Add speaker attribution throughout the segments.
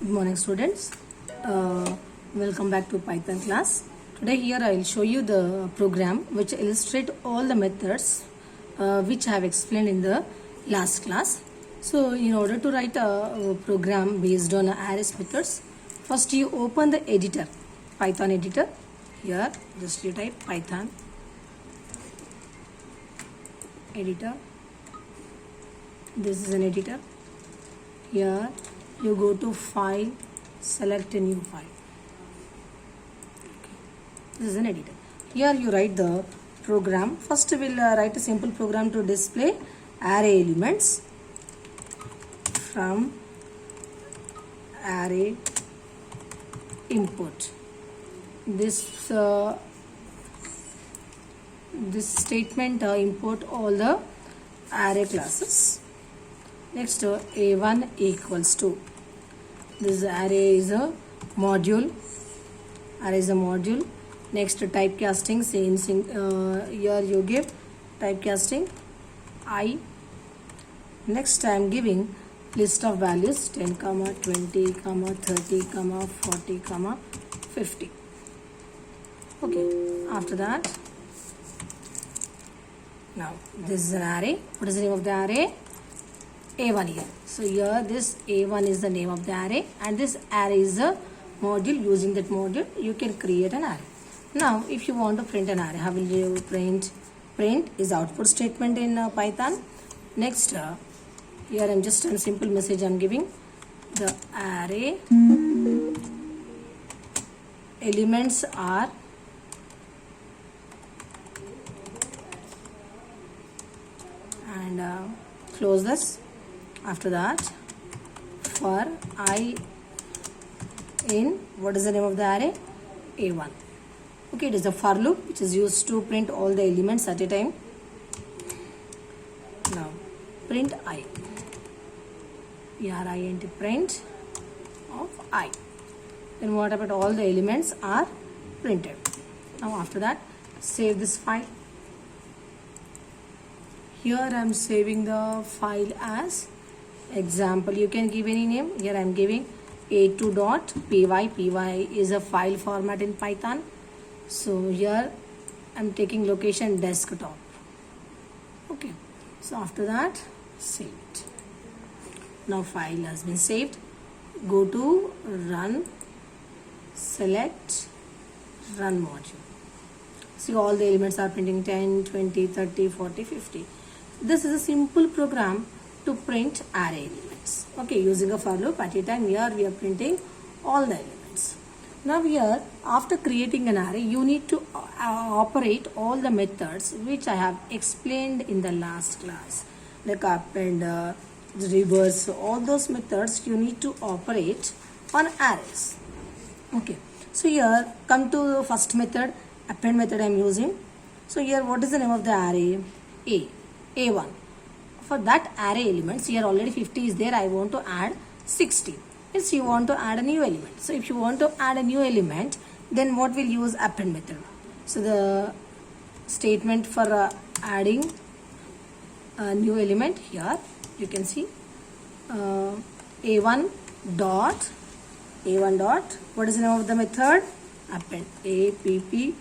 Speaker 1: Good morning, students. Welcome back to Python class. Today here I will show you the program which illustrate all the methods which I have explained in the last class. So in order to write a program based on arrays methods, first you open the editor, Python editor. Here just you type Python editor. This is an editor. Here you go to file, select a new file. Okay. This is an editor. Here you write the program. First we will write a simple program to display array elements from array import. This statement import all the array classes. Next a1 equals to, this array is a module. Array is a module. Next typecasting, same thing. Here you give typecasting I. Next I am giving list of values 10, 20, 30, 40, 50. Okay. After that, now this is an array. What is the name of the array? A1 here. So here this A1 is the name of the array, and this array is a module. Using that module you can create an array. Now if you want to print an array, how will you print? Print is output statement in Python. Next here I am just a simple message I am giving. The array elements are and close this. After that, for I in, what is the name of the array? A1. Okay, it is a for loop which is used to print all the elements at a time. Now print I. Print print of I. Then what about all the elements are printed. Now after that, save this file. Here I am saving the file as example. You can give any name. Here I am giving a2.py. py is a file format in Python. So here I am taking location desktop. Okay. So after that, save it. Now file has been saved. Go to run, select run module. See, all the elements are printing 10, 20, 30, 40, 50. This is a simple program to print array elements. Okay, using a for loop at a time. Here we are printing all the elements. Now here, after creating an array, you need to operate all the methods which I have explained in the last class. Like append, reverse, all those methods you need to operate on arrays. Okay, so here come to the first method, append method I am using. So here what is the name of the array? A1. For that array elements, here already 50 is there, I want to add 60. Yes, you want to add a new element. So if you want to add a new element, then what will use append method? So the statement for adding a new element, here you can see a1 dot, what is the name of the method? Append. append,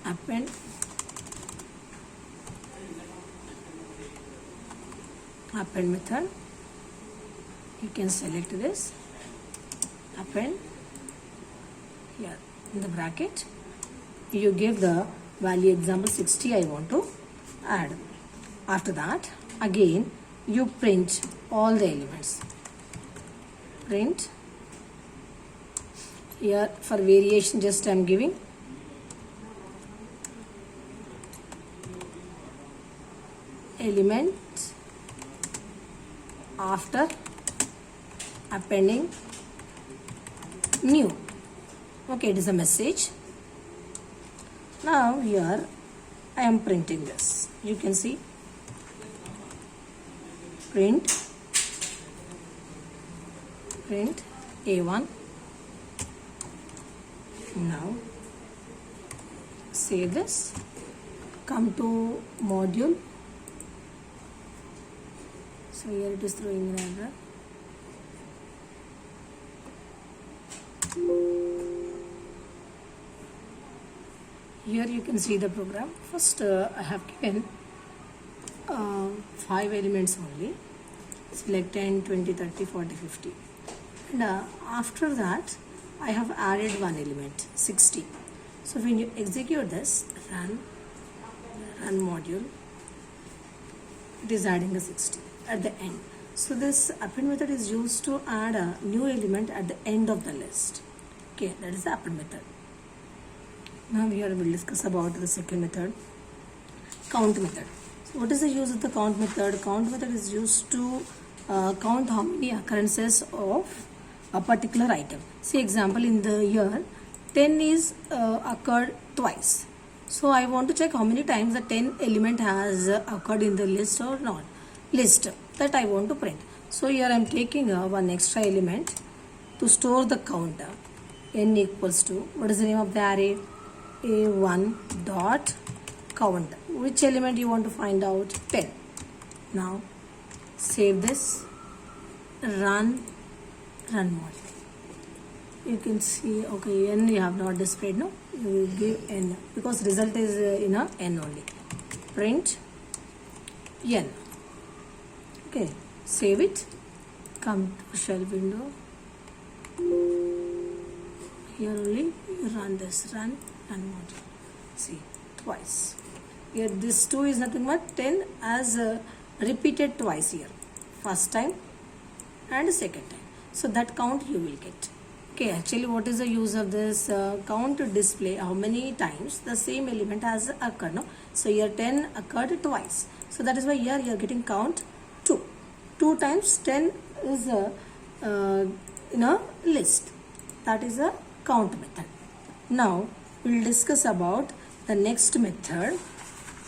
Speaker 1: append. Append method. You can select this, append. Here in the bracket you give the value, example 60 I want to add. After that, again you print all the elements. Print. Here for variation just I am giving element after appending new. Okay, it is a message. Now here I am printing this. You can see print A1. Now save this. Come to module. So here it is throwing an error. Here you can see the program. First I have given 5 elements only. Select 10, 20, 30, 40, 50. And after that I have added one element, 60. So when you execute this, run module, it is adding a 60 at the end. So this append method is used to add a new element at the end of the list. Okay, that is the append method. Now we will discuss about the second method, count method. So what is the use of the count method? Count method is used to count how many occurrences of a particular item. See example, in the year 10 is occurred twice. So I want to check how many times the 10 element has occurred in the list or not. List that I want to print. So here I am taking one extra element to store the count. N equals to, what is the name of the array? A1 dot count. Which element you want to find out? 10. Now save this, run module. You can see, okay, n you have not displayed, no? You will give n because result is in a n only. Print n. Okay, save it, come to shell window. Here only you run this, run module. See, twice. Here this 2 is nothing but 10 as repeated twice here. First time and second time. So that count you will get. Okay, actually what is the use of this count to display how many times the same element has occurred, no? So here 10 occurred twice. So that is why here you are getting count 2. 2 times 10 is in a list. That is a count method. Now we will discuss about the next method,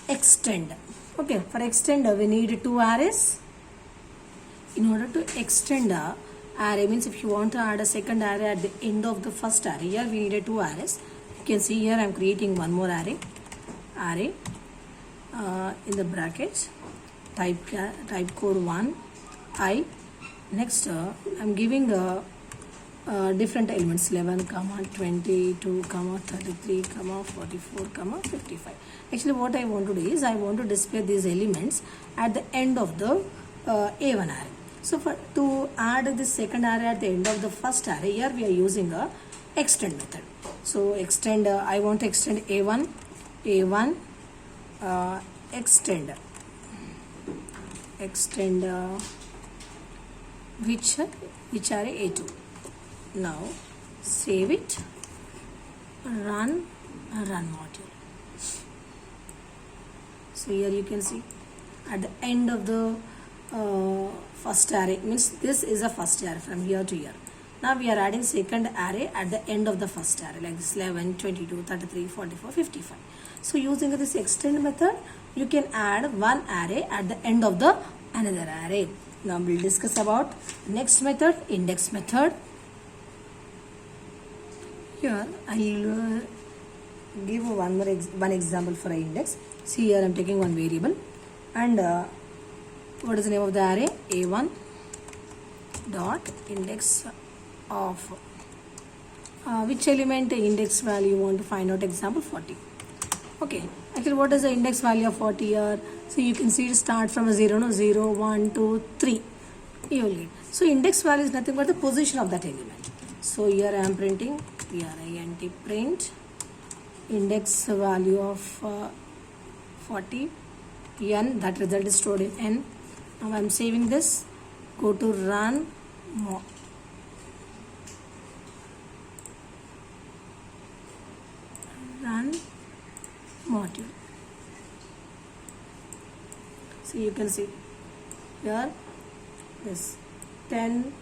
Speaker 1: extend. Okay, for extend we need 2 arrays. In order to extend a array, means if you want to add a second array at the end of the first array, here we needed 2 arrays. You can see here I am creating one more array in the brackets, type code 1 I. Next I am giving different elements 11, 22, 33, 44, 55. Actually what I want to do is I want to display these elements at the end of the A1 array. So to add this second array at the end of the first array, here we are using a extend method. So extend, I want to extend A1 extend which array? A2. Now save it, run module. So here you can see at the end of the first array, means this is a first array from here to here. Now we are adding second array at the end of the first array, like this 11, 22, 33, 44, 55. So using this extend method, you can add one array at the end of the another array. Now we will discuss about next method, index method. Here I will give one example for an index. See here I am taking one variable and what is the name of the array? A1 dot index of which element index value you want to find out? Example 40. Okay, actually what is the index value of 40 here? So you can see it start from a 0, no? 0, 1, 2, 3. You will get. So index value is nothing but the position of that element. So here I am printing print index value of 40 n, that result is stored in n. Now I am saving this, go to run module. So you can see here this 10,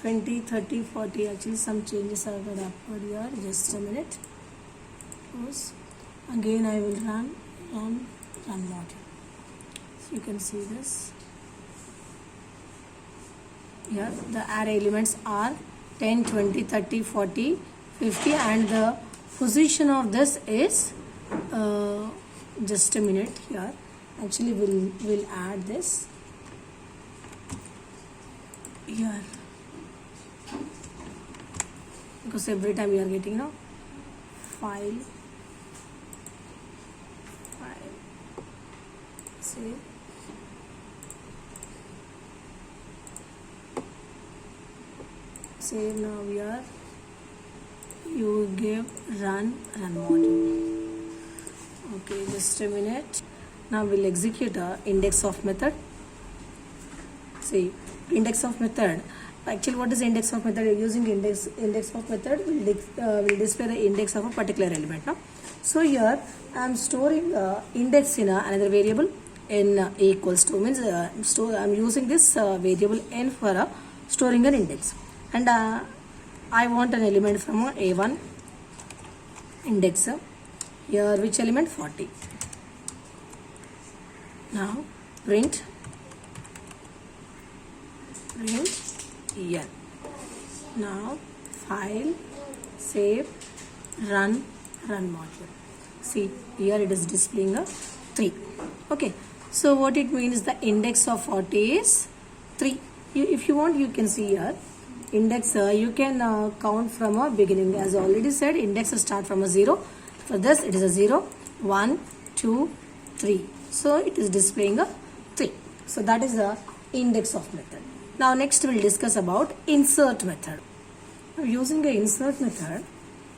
Speaker 1: 20, 30, 40, actually some changes are got upward here. Just a minute. Close. Again I will run module. So you can see this. Here the array elements are 10, 20, 30, 40, 50 and the position of this is just a minute here. Actually we'll add this here. because every time you are getting file save. Save. Now we are, you give run module. Okay, just a minute. Now we'll execute a index of method. See, index of method. Actually, what is index of method? Using index of method will display the index of a particular element. No? So here I am storing index in another variable n equals to, means I am using this variable n for storing an index, and I want an element from a1 index. Here which element? 40. Now print n. Now file, save, run module. See, here it is displaying a 3. Okay, so what it means, the index of 40 is 3. If you want, you can see here index, you can count from a beginning. As I already said, index start from a 0. For this it is a 0, 1, 2, 3. So it is displaying a 3. So that is the index of method. Now next we will discuss about insert method. Now, using the insert method,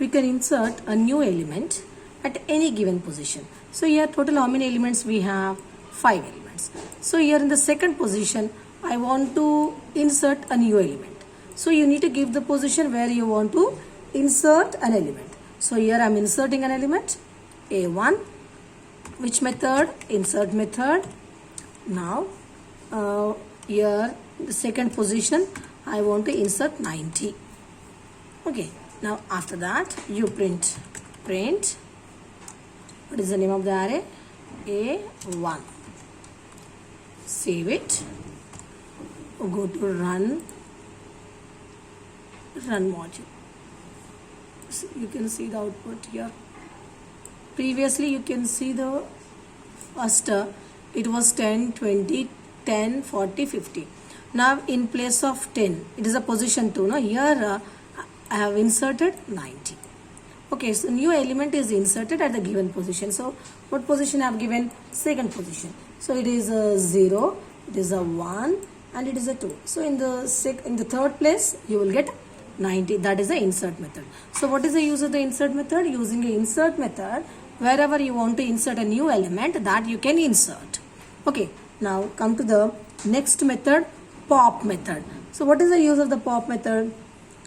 Speaker 1: we can insert a new element at any given position. So here total how many elements we have? 5 elements. So here in the second position, I want to insert a new element. So you need to give the position where you want to insert an element. So here I am inserting an element, A1. Which method? Insert method. Now here the second position, I want to insert 90. Okay, now after that you print, what is the name of the array? A1. Save it, go to run module. So you can see the output here. Previously you can see the first it was 10, 20, 10, 40, 50. Now in place of 10, it is a position 2. Now here I have inserted 90. Okay, so new element is inserted at the given position. So what position I have given? Second position. So it is a 0, it is a 1, and it is a 2. So in the third place you will get 90. That is the insert method. So what is the use of the insert method? Using the insert method, wherever you want to insert a new element, that you can insert. Okay, now come to the next method, pop method. So what is the use of the pop method?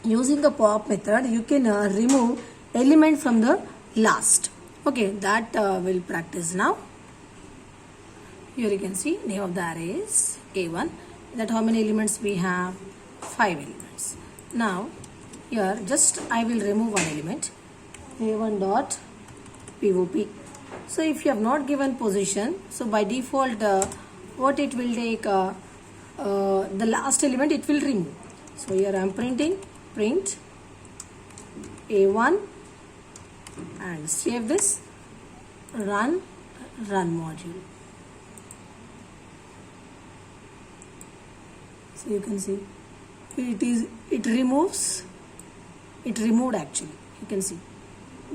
Speaker 1: Using the pop method, you can remove element from the last. Okay, that we'll practice now. Here you can see name of the array is A1. That how many elements we have? 5 elements. Now here just I will remove one element, A1 dot POP. So if you have not given position, so by default what it will take, the last element it will remove. So here I am printing, print A1 and save this, run module. So you can see it removed actually. You can see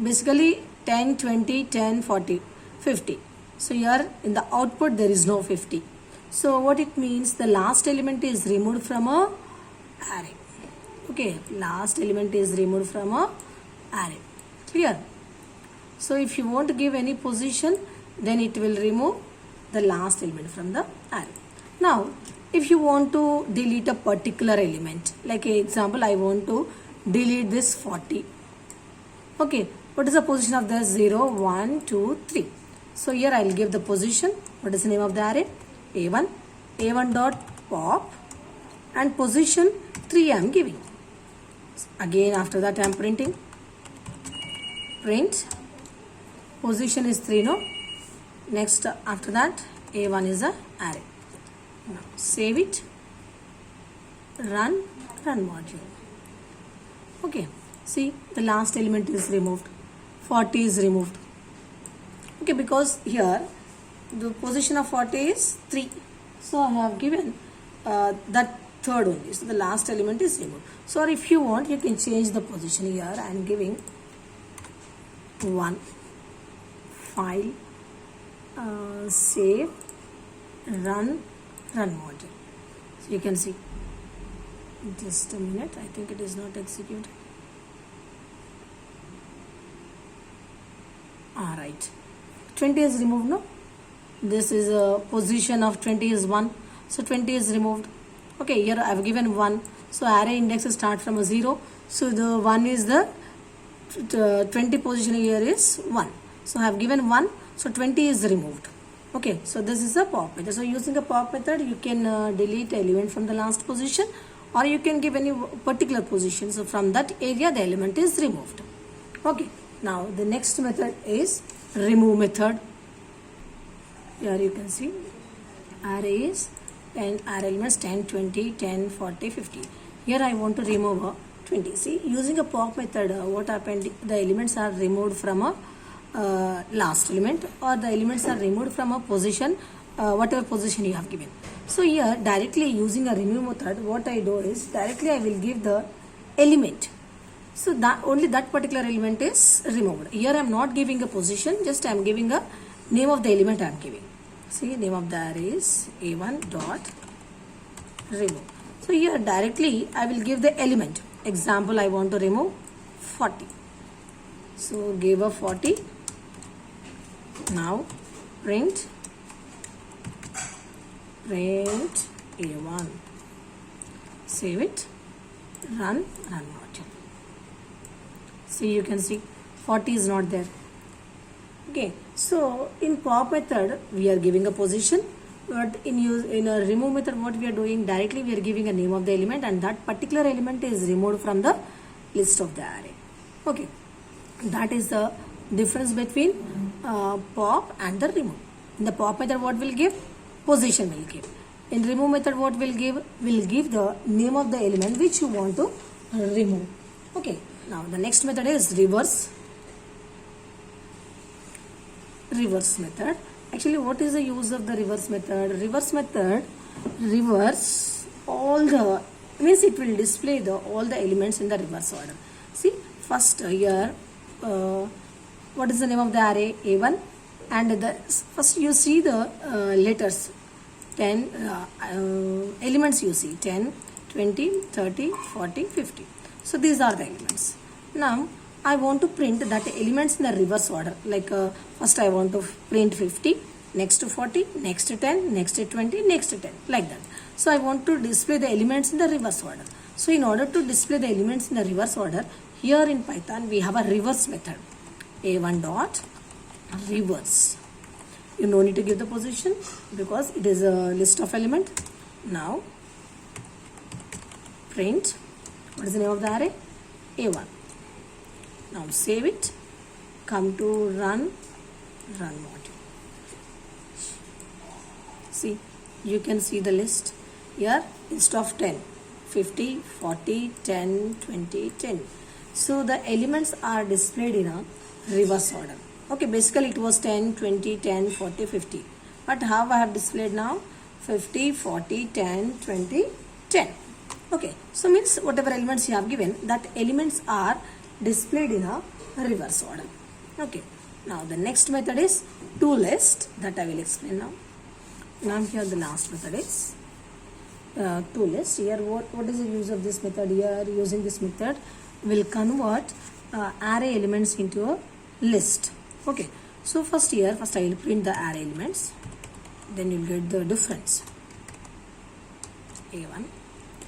Speaker 1: basically 10, 20, 10, 40, 50. So here in the output there is no 50. So what it means, the last element is removed from a array. Okay, last element is removed from a array. Clear? So if you want to give any position, then it will remove the last element from the array. Now if you want to delete a particular element, like example I want to delete this 40. Okay, what is the position of the 0, 1, 2, 3? So here I will give the position. What is the name of the array? A1 dot pop, and position 3 I am giving. Again after that I am printing, print, position is 3, no? Next after that A1 is a array. Now save it, run module. Okay, see the last element is removed, 40 is removed. Okay, because here the position of 40 is 3. So I have given that third only. So the last element is removed. So or if you want, you can change the position here. I am giving 1 file, save, run module. So you can see. Just a minute. I think it is not executed. Alright. 20 is removed, no? This is a position of 20 is 1. So 20 is removed. Okay, here I have given 1. So array index start from a 0. So the 1 is the 20 position here is 1. So I have given 1. So 20 is removed. Okay, so this is a pop method. So using a pop method, you can delete element from the last position, or you can give any particular position. So from that area, the element is removed. Okay, now the next method is remove method. Here you can see arrays and array elements 10, 20, 10, 40, 50. Here I want to remove a 20. See, using a pop method, what happened? The elements are removed from a last element, or the elements are removed from a position, whatever position you have given. So here directly using a remove method, what I do is directly I will give the element. So that only that particular element is removed. Here I am not giving a position, just I am giving a name of the element I am giving. See, name of the array is a1 dot remove. So here directly I will give the element. Example, I want to remove 40. So give a 40. Now print a1. Save it. Run module. See, you can see 40 is not there. Okay, so in pop method we are giving a position, but in a remove method what we are doing, directly we are giving a name of the element, and that particular element is removed from the list of the array. Okay, that is the difference between pop and the remove. In the pop method what will give? Position will give. In remove method what will give? Will give the name of the element which you want to remove. Okay, now the next method is reverse method. Actually, what is the use of the reverse method? Reverse method reverse all the, means it will display the all the elements in the reverse order. See, first here what is the name of the array? A1, and the first you see the letters 10 elements, you see 10, 20, 30, 40, 50. So these are the elements. Now I want to print that elements in the reverse order, like first I want to print 50, next to 40, next to 10, next to 20, next to 10, like that. So I want to display the elements in the reverse order. So in order to display the elements in the reverse order, here in Python we have a reverse method. A1 dot reverse. You no need to give the position because it is a list of element. Now print, what is the name of the array? A1. Now save it, come to run module. See, you can see the list here, list of 10, 50, 40, 10, 20, 10. So the elements are displayed in a reverse order. Okay, basically it was 10, 20, 10, 40, 50. But how I have displayed now? 50, 40, 10, 20, 10. Okay, so means whatever elements you have given, that elements are displayed in a reverse order. Okay, now the next method is toList, that I will explain now. Now here the last method is toList. Here what is the use of this method? Here using this method will convert array elements into a list. Okay, so first I will print the array elements, then you will get the difference. A1,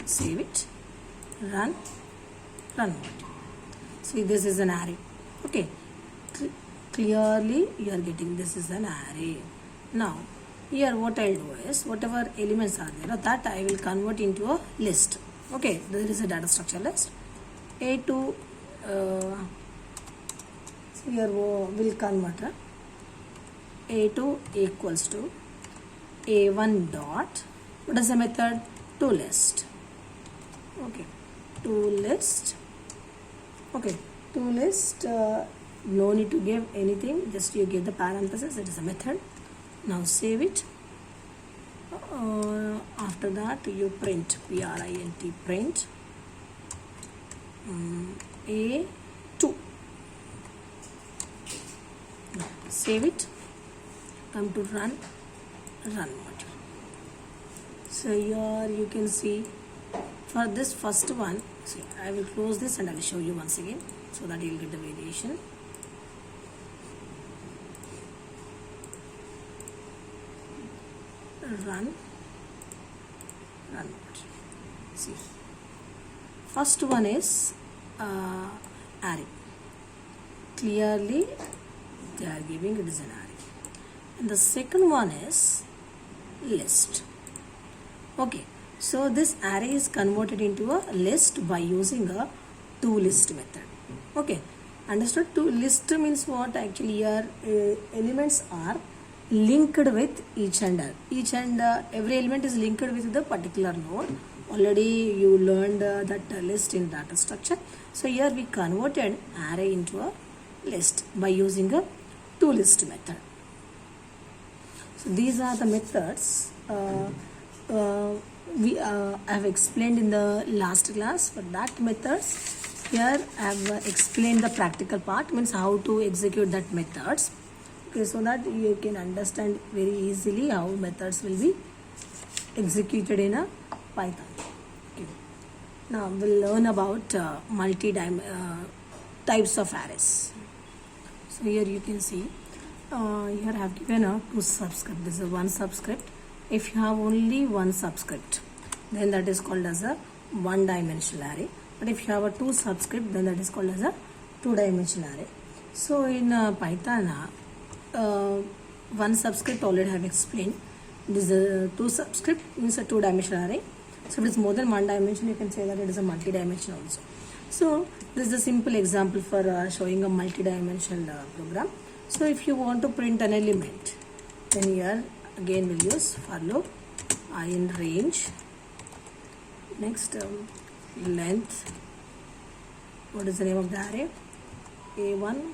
Speaker 1: save it, run module. See, this is an array. Okay, clearly you are getting this is an array. Now here what I will do is whatever elements are there, that I will convert into a list. Okay, there is a data structure list. A2 here will convert A2 equals to A1 dot, what is the method? toList. Okay, toList. Okay, toList, no need to give anything, just you give the parenthesis, it is a method. Now save it. After that you print, print, print A2. Save it, come to run module. So here you can see for this first one, see, I will close this and I will show you once again so that you will get the variation. Run module. See, first one is array. Clearly they are giving it is an array, and the second one is list. Okay, so this array is converted into a list by using a toList method. Okay, understood? ToList means what? Actually here elements are linked with each and every element is linked with the particular node. Already you learned that list in data structure. So here we converted array into a list by using a toList method. So these are the methods we have explained in the last class. For that methods, here I have explained the practical part, means how to execute that methods. Okay, so that you can understand very easily how methods will be executed in a Python. Okay. Now we'll learn about types of arrays. So here you can see, here I have given a two subscript. This is one subscript. If you have only one subscript, then that is called as a one-dimensional array. But if you have a two subscript, then that is called as a two-dimensional array. So in Python, one subscript already have explained. This is a two subscript means a two-dimensional array. So if it is more than one dimension, you can say that it is a multi-dimensional also. So this is a simple example for showing a multi-dimensional program. So if you want to print an element, then here again we'll use for loop I in range. Next length. What is the name of the array? A1.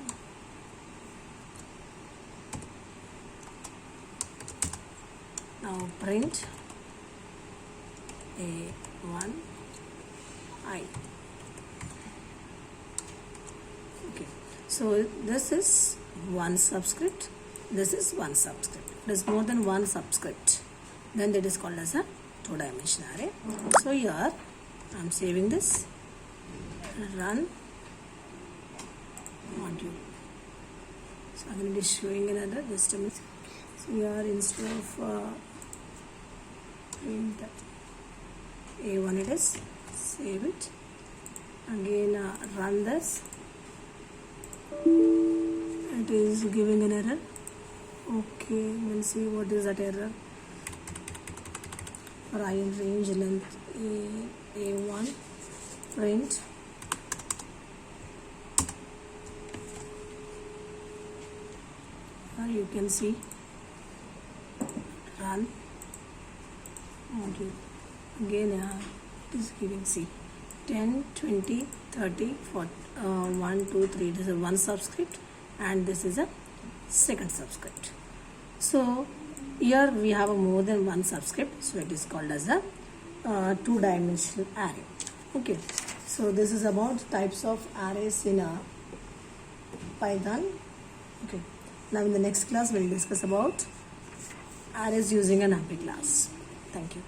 Speaker 1: Now print A1 I. Okay, so this is one subscript, this is one subscript. It is more than one subscript, then that is called as a two-dimensional array. So here I am saving this, run module. So I will be showing another just a minute. So here instead of print A1 it is, save it, again run this, it is giving an error. Okay, we'll see what is that error. For I in range length A1 print you can see run module. Again it is giving C 10, 20, 30, 40, 1, 2, 3. This is one subscript and this is a second subscript. So here we have a more than one subscript, so it is called as a two-dimensional array. Okay, so this is about types of arrays in a Python. Okay, now in the next class we'll discuss about arrays using an NumPy class. Thank you.